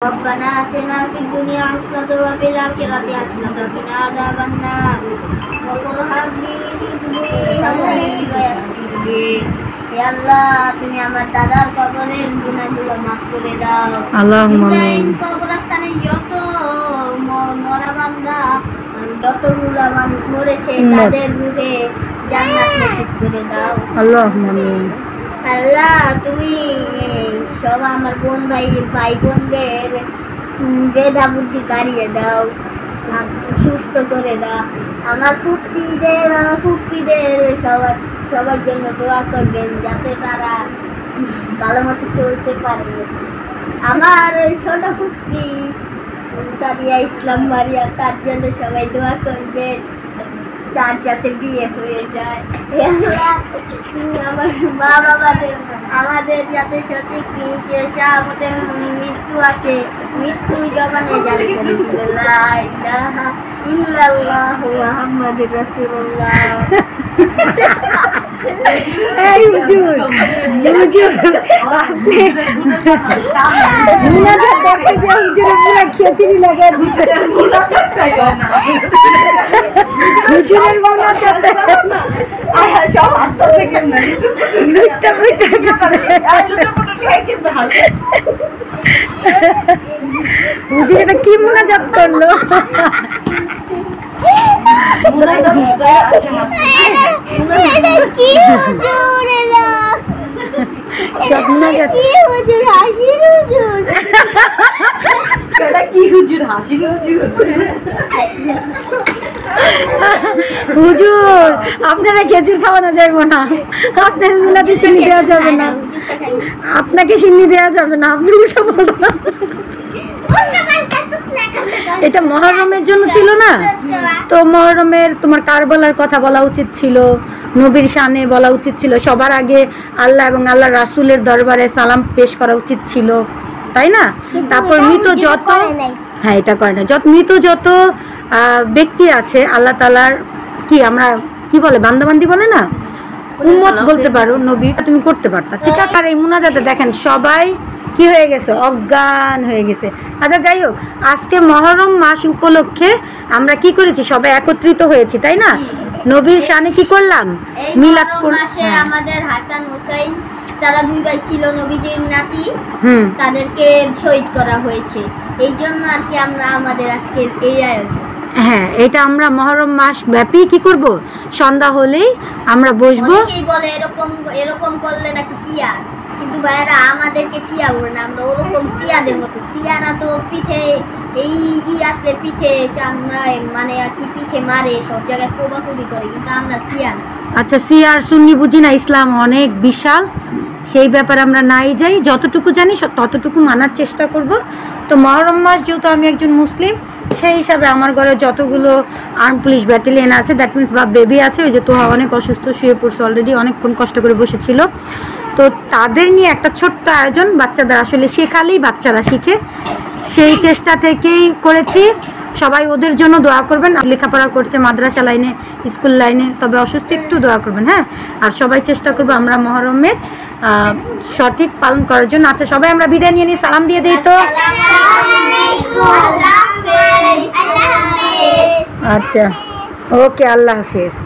ربنا آتنا في الدنيا حسنة وفي الآخرة حسنة وقنا عذاب النار وقل رب زدني ويسر لي يا الله তুমি আমার দাদার কবরের গুনাহগুলো মাফ করে দাও আল্লাহুম্মা আমিন কবরস্থানে যত মরা বান্দা যতগুলো মানুষ মরেছে তাদের রূহে জান্নাত নসিব করে দাও আল্লাহুম্মা আমিন আল্লাহ তুমি সব আমার ভাই বোনদের বেদা বুদ্ধি কারিয়ে দাও সুস্থ করে দাও আমার ফুপিদের সবার জন্য দোয়া করবেন যাতে তারা ভালো মতো চলতে পারে আমার ছোট ফুপি সাদিয়া ইসলাম মারিয়া তার জন্য সবাই দোয়া করবেন তার যাতে বিয়ে হয়ে যায় আমার মা বাবাদের আমাদের যাতে সঠিক সামতে মৃত্যু আসে মৃত্যু জবানে জারি করে দিবে লা ইলাহা ইল্লাল্লাহু মুহাম্মাদুর রাসূলুল্লাহ এই হুজুর আপনি মুনাজাত দেখতে গিয়ে হুজুরে পুরো খিচুড়ি লাগিয়ে দিছে হুজুরের মুনাজাত সব আস্তে আস্তে কেমনে লুটটা হুজুর এটা কি মুনাজাত করলো হুজুর আপনারা খেজুর খাওয়ানো যাবে না আপনার মিলাতে সিন্নি দেওয়া যাবে না আপনাকে সিন্নি দেওয়া যাবে না আপনি উল্টো বলবেন এটা মহরমের জন্য ছিল না তো মহরমের তোমার কারবালার কথা বলা উচিত ছিল নবীর শানে বলা উচিত ছিল সবার আগে আল্লাহ এবং আল্লাহ রাসূলের দরবারে সালাম পেশ করা উচিত ছিল তাই না তারপর মৃত যত হ্যাঁ এটা করে না মৃত যত ব্যক্তি আছে আল্লাহ তাআলার কি আমরা কি বলে বান্দাবান্দি বলে না উম্মত বলতে পারো নবী তুমি করতে পারতা ঠিক আছে আর এই মুনাজাতে দেখেন সবাই কি হয়ে গেছে অজ্ঞান হয়ে গেছে আচ্ছা যাই হোক আজকে মহরম মাস উপলক্ষে আমরা কি করেছি সবাই একত্রিত হয়েছি তাই না নবীর শানে কি করলাম মিলাদ মাসে আমাদের হাসান হোসেন তারা দুই ভাই ছিল নবীজির নাতি তাদেরকে শহীদ করা হয়েছে এই জন্য আর কি আমরা আমাদের আজকে এই আয়োজন হ্যাঁ এটা আমরা মহরম মাস ব্যাপী কি করব সন্ধ্যা হলেই আমরা বসবো অনেকেই বলে এরকম করলে নাকি সিয়া কিন্তু ভাইরা আমাদেরকে সিয়া বলে না আমরা ওরকম সিয়াদের মতো সিয়া না তো পিঠে এই আসলে পিঠে চামড়ায় মানে আর কি পিঠে মারে সব জায়গায় কোবাকুবি করে কিন্তু আমরা সিয়া না আচ্ছা সিয়া আর সুন্নি বুঝি না ইসলাম অনেক বিশাল সেই ব্যাপারে আমরা নাই যাই যতটুকু জানি ততটুকু মানার চেষ্টা করব তো মহরম মাস যেহেতু আমি একজন মুসলিম সেই হিসাবে আমার ঘরে যতগুলো আর্ম পুলিশ ব্যাটালিয়ন আছে দ্যাট মিনস বা বেবি আছে ওই যে তো অনেক অসুস্থ শুয়ে পড়ছে অলরেডি অনেকক্ষণ কষ্ট করে বসেছিল তো তাদের নিয়ে একটা ছোট্ট আয়োজন বাচ্চাদের আসলে শেখালেই বাচ্চারা শিখে সেই চেষ্টা থেকেই করেছি সবাই ওদের জন্য দোয়া করবেন লেখাপড়া করছে মাদ্রাসা লাইনে স্কুল লাইনে তবে অসুস্থ একটু দোয়া করবেন হ্যাঁ আর সবাই চেষ্টা করবো আমরা মহরমের সঠিক পালন করার জন্য আচ্ছা সবাই আমরা বিদায় নিয়ে নিই সালাম দিয়ে দিই তো আচ্ছা ওকে আল্লাহ হাফেজ